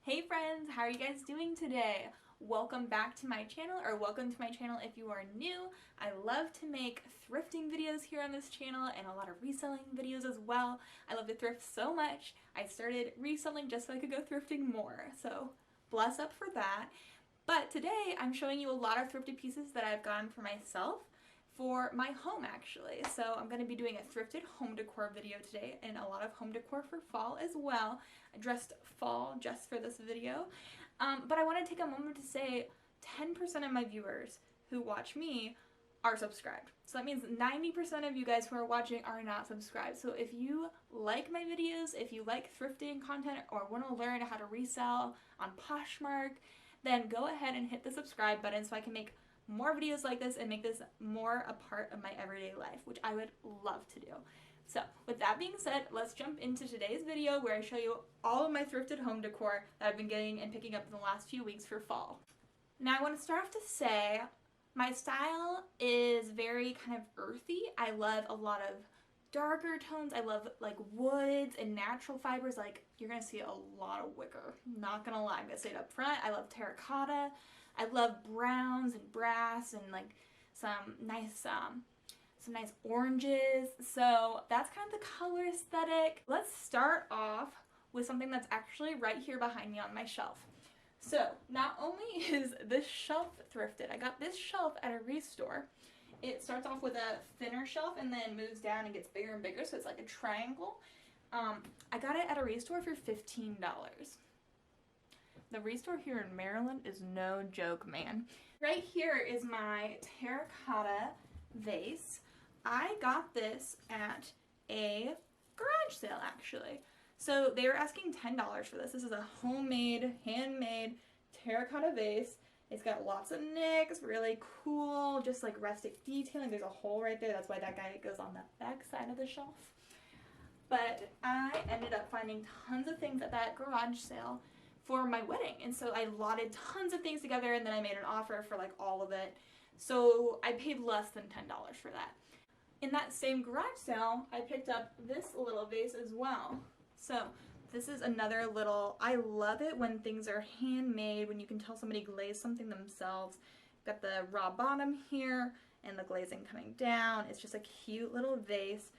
Hey friends, how are you guys doing today? Welcome back to my channel, or welcome to my channel if you are new. I love to make thrifting videos here on this channel and a lot of reselling videos as well. I love to thrift so much. I started reselling just so I could go thrifting more, so bless up for that. But today I'm showing you a lot of thrifted pieces that I've gotten for myself for my home actually. So I'm going to be doing a thrifted home decor video today and a lot of home decor for fall as well. I dressed fall just for this video. But I want to take a moment to say 10% of my viewers who watch me are subscribed. So that means 90% of you guys who are watching are not subscribed. So if you like my videos, if you like thrifting content or want to learn how to resell on Poshmark, then go ahead and hit the subscribe button so I can make more videos like this and make this more a part of my everyday life, which I would love to do. So with that being said, let's jump into today's video where I show you all of my thrifted home decor that I've been getting and picking up in the last few weeks for fall. Now I want to start off to say my style is very kind of earthy. I love a lot of darker tones. I love like woods and natural fibers. Like you're going to see a lot of wicker. Not going to lie, I'm going to say it up front. I love terracotta. I love browns and brass and like some nice oranges. So that's kind of the color aesthetic. Let's start off with something that's actually right here behind me on my shelf. So not only is this shelf thrifted, I got this shelf at a restore. It starts off with a thinner shelf and then moves down and gets bigger and bigger, so it's like a triangle. I got it at a restore for $15. The restore here in Maryland is no joke, man. Right here is my terracotta vase. I got this at a garage sale, actually. So they were asking $10 for this. This is a homemade, handmade terracotta vase. It's got lots of nicks, really cool, just like rustic detailing. There's a hole right there. That's why that guy goes on the back side of the shelf. But I ended up finding tons of things at that garage sale for my wedding, and so I lotted tons of things together and then I made an offer for like all of it, so I paid less than $10 for that. In that same garage sale I picked up this little vase as well. So this is another little, I love it when things are handmade, when you can tell somebody glazed something themselves. Got the raw bottom here and the glazing coming down. It's just a cute little vase,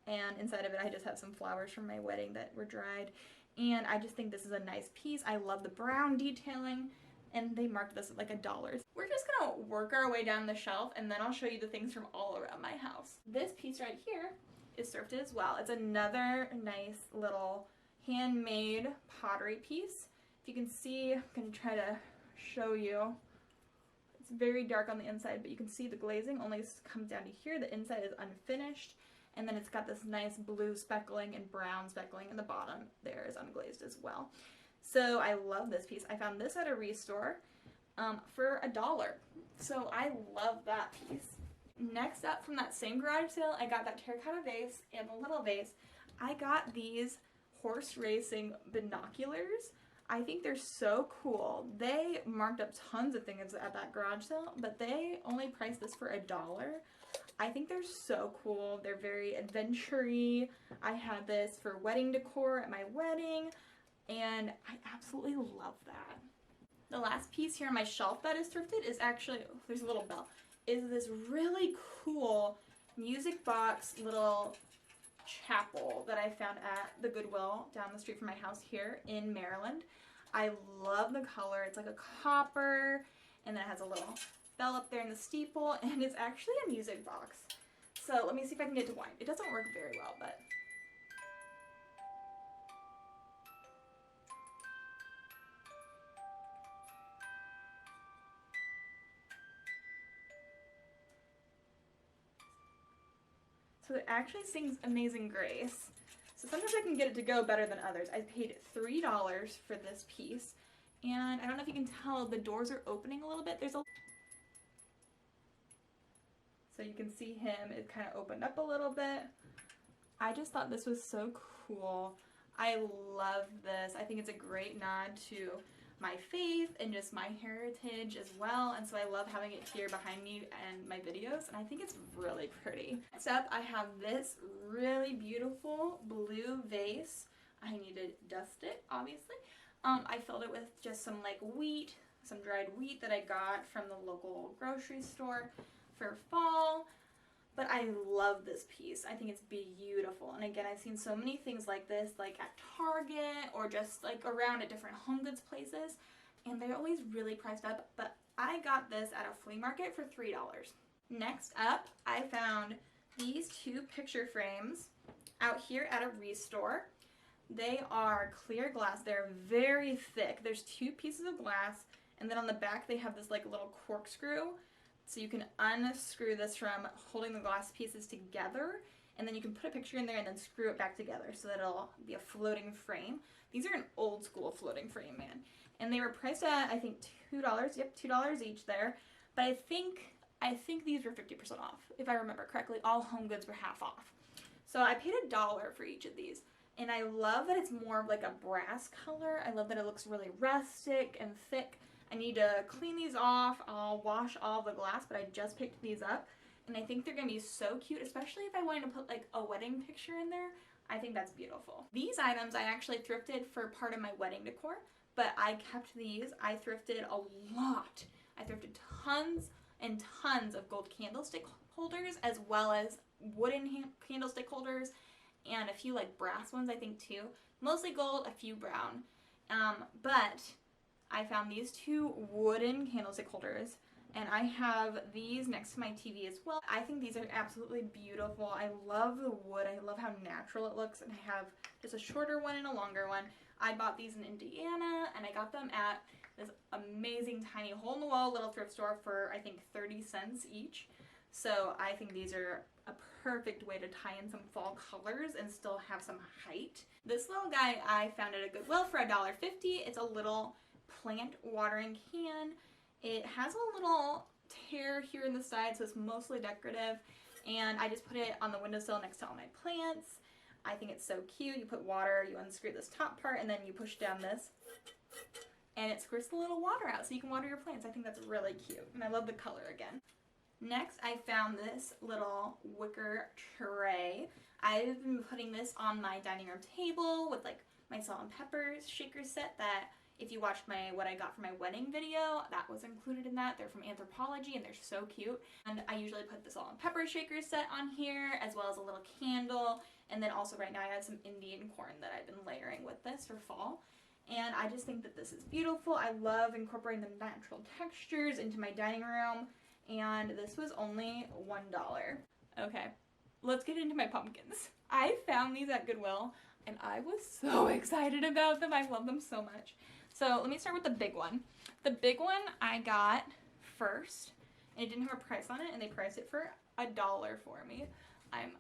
and inside of it I just have some flowers from my wedding that were dried. And I just think this is a nice piece. I love the brown detailing, and they marked this at like $1. We're just gonna work our way down the shelf, and then I'll show you the things from all around my house. This piece right here is thrifted as well. It's another nice little handmade pottery piece. If you can see, I'm gonna try to show you. It's very dark on the inside, but you can see the glazing only comes down to here. The inside is unfinished. And then it's got this nice blue speckling and brown speckling, and the bottom there is unglazed as well. So I love this piece. I found this at a restore for $1. So I love that piece. Next up, from that same garage sale, I got that terracotta vase and the little vase. I got these horse racing binoculars. I think they're so cool. They marked up tons of things at that garage sale, but they only priced this for $1. I think they're so cool. They're very adventure-y. I had this for wedding decor at my wedding, and I absolutely love that. The last piece here on my shelf that is thrifted is actually, oh, there's a little bell, is this really cool music box little chapel that I found at the Goodwill down the street from my house here in Maryland. I love the color. It's like a copper, and then it has a little bell up there in the steeple, and it's actually a music box. So let me see if I can get it to wind. It doesn't work very well, but so it actually sings Amazing Grace. So sometimes I can get it to go better than others. I paid $3 for this piece, and I don't know if you can tell, the doors are opening a little bit. There's a So you can see him, it kind of opened up a little bit. I just thought this was so cool. I love this. I think it's a great nod to my faith and just my heritage as well, and so I love having it here behind me and my videos, and I think it's really pretty. Next up, I have this really beautiful blue vase. I need to dust it, obviously. I filled it with just some like wheat, some dried wheat that I got from the local grocery store for fall. But I love this piece. I think it's beautiful. And again, I've seen so many things like this, like at Target or just like around at different home goods places. And they're always really priced up. But I got this at a flea market for $3. Next up, I found these two picture frames out here at a Restore. They are clear glass. They're very thick. There's two pieces of glass. And then on the back, they have this like little corkscrew. So you can unscrew this from holding the glass pieces together, and then you can put a picture in there and then screw it back together so that it'll be a floating frame. These are an old school floating frame, man. And they were priced at, I think, $2. Yep, $2 each there. But I think these were 50% off, if I remember correctly. All home goods were half off. So I paid $1 for each of these. And I love that it's more of like a brass color. I love that it looks really rustic and thick. I need to clean these off. I'll wash all the glass, but I just picked these up. And I think they're going to be so cute, especially if I wanted to put like a wedding picture in there. I think that's beautiful. These items I actually thrifted for part of my wedding decor, but I kept these. I thrifted a lot. I thrifted tons and tons of gold candlestick holders, as well as wooden candlestick holders, and a few like brass ones, I think too. Mostly gold, a few brown. But I found these two wooden candlestick holders, and I have these next to my TV as well. I think these are absolutely beautiful. I love the wood. I love how natural it looks, and I have just a shorter one and a longer one. I bought these in Indiana, and I got them at this amazing tiny hole-in-the-wall little thrift store for, I think, 30 cents each. So I think these are a perfect way to tie in some fall colors and still have some height. This little guy I found at a Goodwill for $1.50. It's a little plant watering can. It has a little tear here in the side, so it's mostly decorative, and I just put it on the windowsill next to all my plants. I think it's so cute. You put water, you unscrew this top part, and then you push down this, and it squirts the little water out so you can water your plants. I think that's really cute, and I love the color again. Next, I found this little wicker tray. I've been putting this on my dining room table with like my salt and peppers shaker set that, if you watched my what I got for my wedding video, that was included in that. They're from Anthropologie and they're so cute. And I usually put the salt and pepper shaker set on here, as well as a little candle. And then also right now I have some Indian corn that I've been layering with this for fall. And I just think that this is beautiful. I love incorporating the natural textures into my dining room. And this was only $1. Okay, let's get into my pumpkins. I found these at Goodwill and I was so excited about them. I love them so much. So let me start with the big one. The big one I got first, and it didn't have a price on it, and they priced it for $1 for me. I'm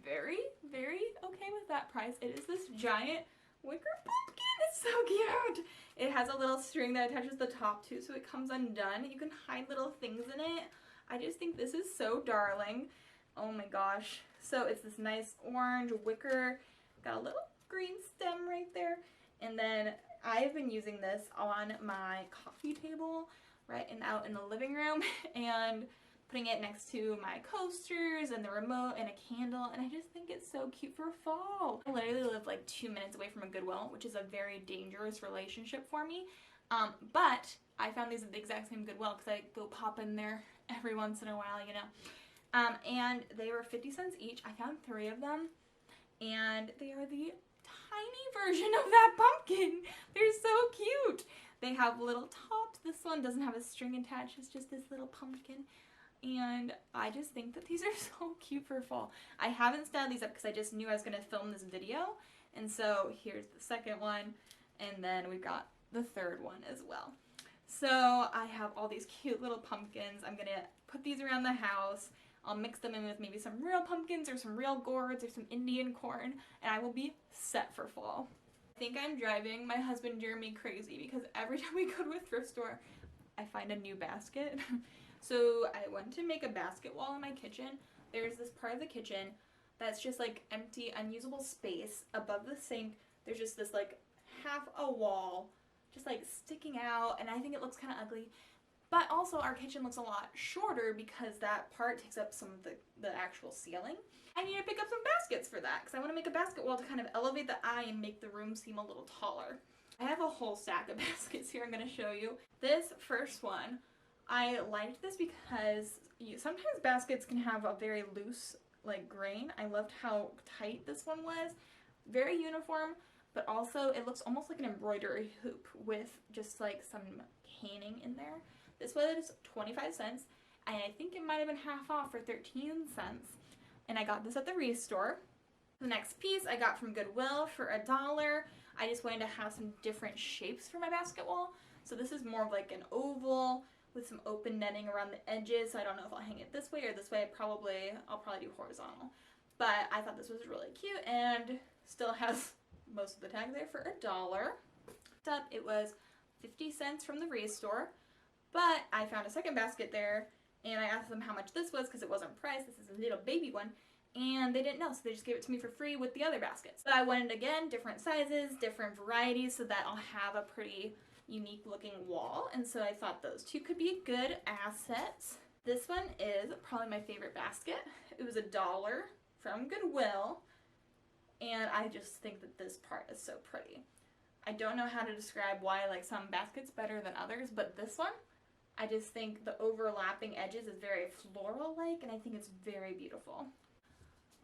very, very okay with that price. It is this giant wicker pumpkin. It's so cute. It has a little string that attaches the top too, so it comes undone. You can hide little things in it. I just think this is so darling. Oh my gosh. So it's this nice orange wicker. Got a little green stem right there. And then I've been using this on my coffee table, right, and out in the living room, and putting it next to my coasters and the remote and a candle, and I just think it's so cute for fall. I literally live like 2 minutes away from a Goodwill, which is a very dangerous relationship for me, but I found these at the exact same Goodwill because I go pop in there every once in a while, you know, and they were 50 cents each. I found 3 of them, and they are the tiny version of that pumpkin. They're so cute. They have little tops. This one doesn't have a string attached. It's just this little pumpkin. And I just think that these are so cute for fall. I haven't styled these up because I just knew I was going to film this video. And so here's the second one. And then we've got the third one as well. So I have all these cute little pumpkins. I'm going to put these around the house. I'll mix them in with maybe some real pumpkins or some real gourds or some Indian corn, and I will be set for fall. I think I'm driving my husband Jeremy crazy because every time we go to a thrift store, I find a new basket. So I went to make a basket wall in my kitchen. There's this part of the kitchen that's just like empty, unusable space. Above the sink, there's just this like half a wall just like sticking out, and I think it looks kind of ugly. But also our kitchen looks a lot shorter because that part takes up some of the actual ceiling. I need to pick up some baskets for that because I want to make a basket wall to kind of elevate the eye and make the room seem a little taller. I have a whole stack of baskets here I'm going to show you. This first one, I liked this because sometimes baskets can have a very loose like grain. I loved how tight this one was. Very uniform, but also it looks almost like an embroidery hoop with just like some caning in there. This was 25 cents, and I think it might have been half off for 13 cents. And I got this at the Restore. The next piece I got from Goodwill for $1. I just wanted to have some different shapes for my basket wall. So this is more of like an oval with some open netting around the edges. So I don't know if I'll hang it this way or this way. I'll probably do horizontal. But I thought this was really cute and still has most of the tag there for $1. Up, it was 50 cents from the Restore. But I found a second basket there and I asked them how much this was because it wasn't priced. This is a little baby one. And they didn't know, so they just gave it to me for free with the other baskets. But I wanted, again, different sizes, different varieties, so that I'll have a pretty unique looking wall. And so I thought those two could be good assets. This one is probably my favorite basket. It was $1 from Goodwill. And I just think that this part is so pretty. I don't know how to describe why I like some baskets better than others, but this one, I just think the overlapping edges is very floral-like, and I think it's very beautiful.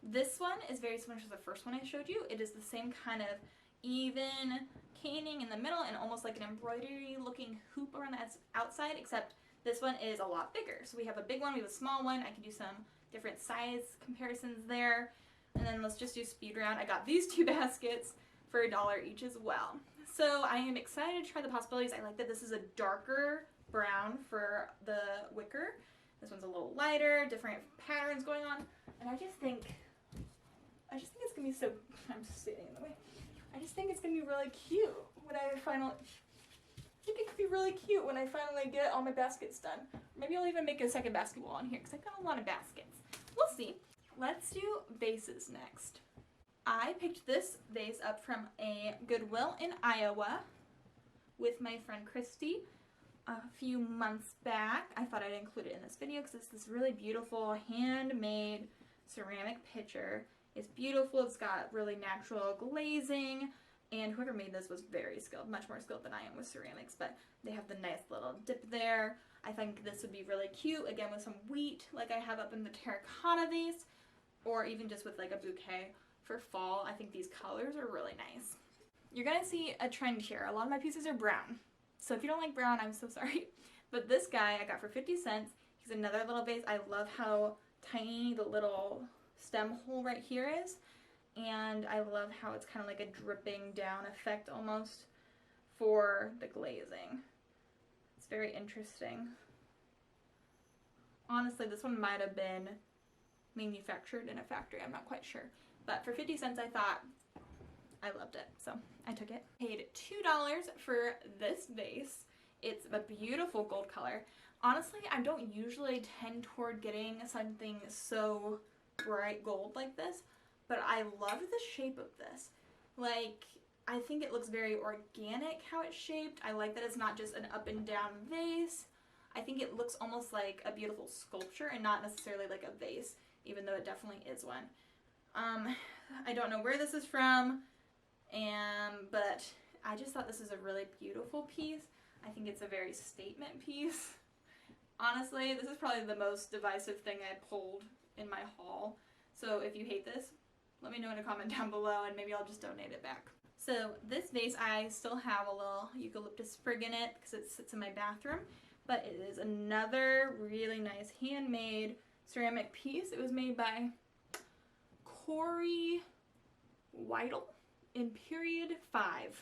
This one is very similar to the first one I showed you. It is the same kind of even caning in the middle and almost like an embroidery looking hoop around the outside, except this one is a lot bigger. So we have a big one, we have a small one. I can do some different size comparisons there. And then let's just do speed round. I got these two baskets for $1 each as well. So I am excited to try the possibilities. I like that this is a darker brown for the Wicker. This one's a little lighter, different patterns going on. And I just think it's gonna be so, I'm just standing in the way. I just think it's gonna be really cute when I finally, I think it could be really cute when I finally get all my baskets done. Maybe I'll even make a second basket wall on here because I've got a lot of baskets. We'll see. Let's do vases next. I picked this vase up from a Goodwill in Iowa with my friend Christy a few months back. I thought I'd include it in this video because it's this really beautiful handmade ceramic pitcher. It's beautiful, it's got really natural glazing, and whoever made this was very skilled, much more skilled than I am with ceramics, but they have the nice little dip there. I think this would be really cute, again with some wheat like I have up in the terracotta vase, or even just with like a bouquet for fall. I think these colors are really nice. You're gonna see a trend here. A lot of my pieces are brown, so if you don't like brown, I'm so sorry. But this guy I got for 50 cents. He's another little vase. I love how tiny the little stem hole right here is, and I love how it's kind of like a dripping down effect almost for the glazing. It's very interesting. Honestly, this one might have been manufactured in a factory, I'm not quite sure, but for 50 cents I thought I loved it, so I took it. Paid $2 for this vase. It's a beautiful gold color. Honestly, I don't usually tend toward getting something so bright gold like this, but I love the shape of this. Like, I think it looks very organic how it's shaped. I like that it's not just an up and down vase. I think it looks almost like a beautiful sculpture and not necessarily like a vase, even though it definitely is one. I don't know where this is from, but I just thought this is a really beautiful piece. I think it's a very statement piece. Honestly, this is probably the most divisive thing I pulled in my haul. So if you hate this, let me know in a comment down below and maybe I'll just donate it back. So this vase, I still have a little eucalyptus sprig in it because it sits in my bathroom, but it is another really nice handmade ceramic piece. It was made by Corey Weidel in period 5.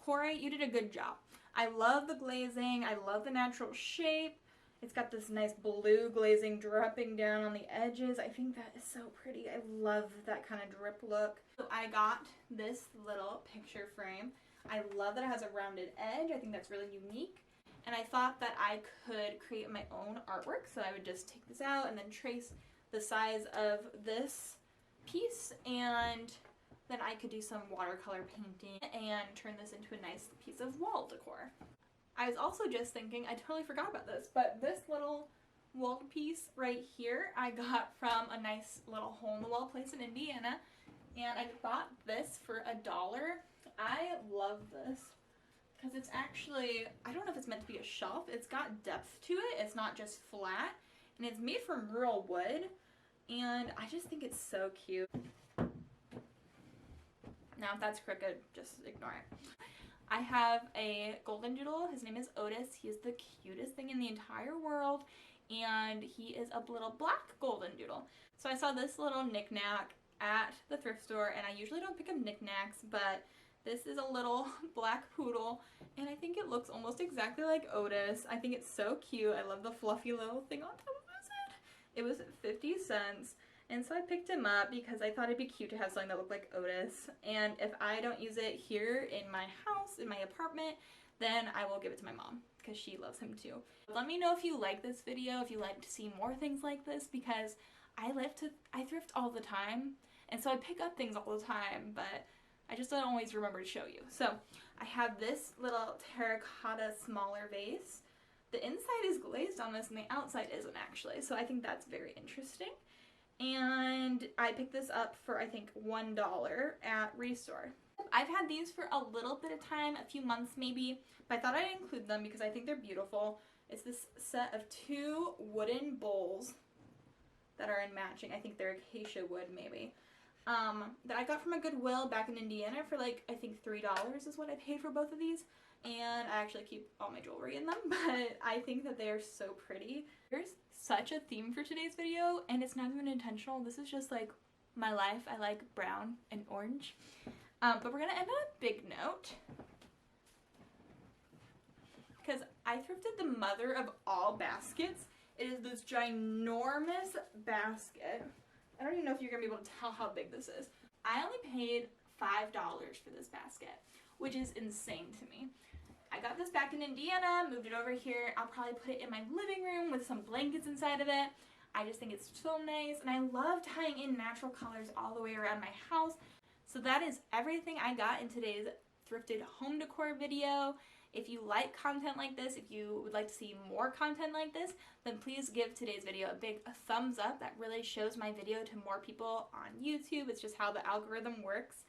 Corey, you did a good job. I love the glazing. I love the natural shape. It's got this nice blue glazing dripping down on the edges. I think that is so pretty. I love that kind of drip look. So I got this little picture frame. I love that it has a rounded edge. I think that's really unique. And I thought that I could create my own artwork. So I would just take this out and then trace the size of this piece, and then I could do some watercolor painting and turn this into a nice piece of wall decor. I was also just thinking, I totally forgot about this, but this little wall piece right here I got from a nice little hole-in-the-wall place in Indiana, and I bought this for $1. I love this. because it's actually, I don't know if it's meant to be a shelf. It's got depth to it. It's not just flat, and it's made from real wood, and I just think it's so cute. Now, if that's crooked, just ignore it. I have a golden doodle. His name is Otis. He is the cutest thing in the entire world, and he is a little black golden doodle. So I saw this little knickknack at the thrift store, and I usually don't pick up knickknacks, but this is a little black poodle, and I think it looks almost exactly like Otis. I think it's so cute. I love the fluffy little thing on top of his head. It was 50 cents. And so I picked him up because I thought it'd be cute to have something that looked like Otis. And if I don't use it here in my house, in my apartment, then I will give it to my mom because she loves him too. Let me know if you like this video, if you like to see more things like this, because I thrift all the time. And so I pick up things all the time, but I just don't always remember to show you. So I have this little terracotta smaller vase. The inside is glazed on this and the outside isn't actually. So I think that's very interesting. And I picked this up for, I think, $1 at Restore. I've had these for a little bit of time, a few months maybe, but I thought I'd include them because I think they're beautiful. It's this set of 2 wooden bowls that are in matching. I think they're acacia wood maybe. That I got from a Goodwill back in Indiana for like, I think $3 is what I paid for both of these. And I actually keep all my jewelry in them, but I think that they are so pretty. There's such a theme for today's video, and it's not even intentional. This is just like my life. I like brown and orange. But we're gonna end on a big note, because I thrifted the mother of all baskets. It is this ginormous basket. I don't even know if you're gonna be able to tell how big this is. I only paid $5 for this basket, which is insane to me. I got this back in Indiana, moved it over here. I'll probably put it in my living room with some blankets inside of it. I just think it's so nice, and I love tying in natural colors all the way around my house. So that is everything I got in today's thrifted home decor video. If you like content like this, if you would like to see more content like this, then please give today's video a big thumbs up. That really shows my video to more people on YouTube. It's just how the algorithm works.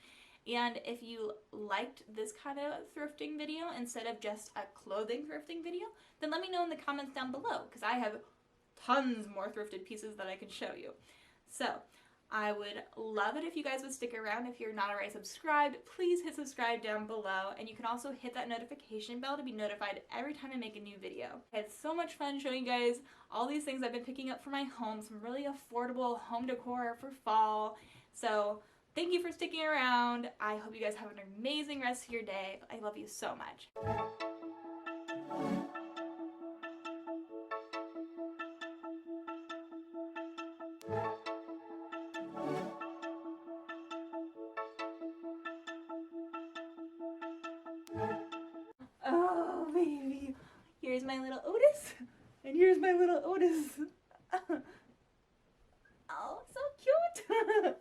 And if you liked this kind of thrifting video instead of just a clothing thrifting video, then let me know in the comments down below, because I have tons more thrifted pieces that I can show you. So I would love it if you guys would stick around. If you're not already subscribed, please hit subscribe down below, and you can also hit that notification bell to be notified every time I make a new video. It's so much fun showing you guys all these things I've been picking up for my home, some really affordable home decor for fall. So thank you for sticking around. I hope you guys have an amazing rest of your day. I love you so much. Oh, baby. Here's my little Otis. And here's my little Otis. Oh, so cute.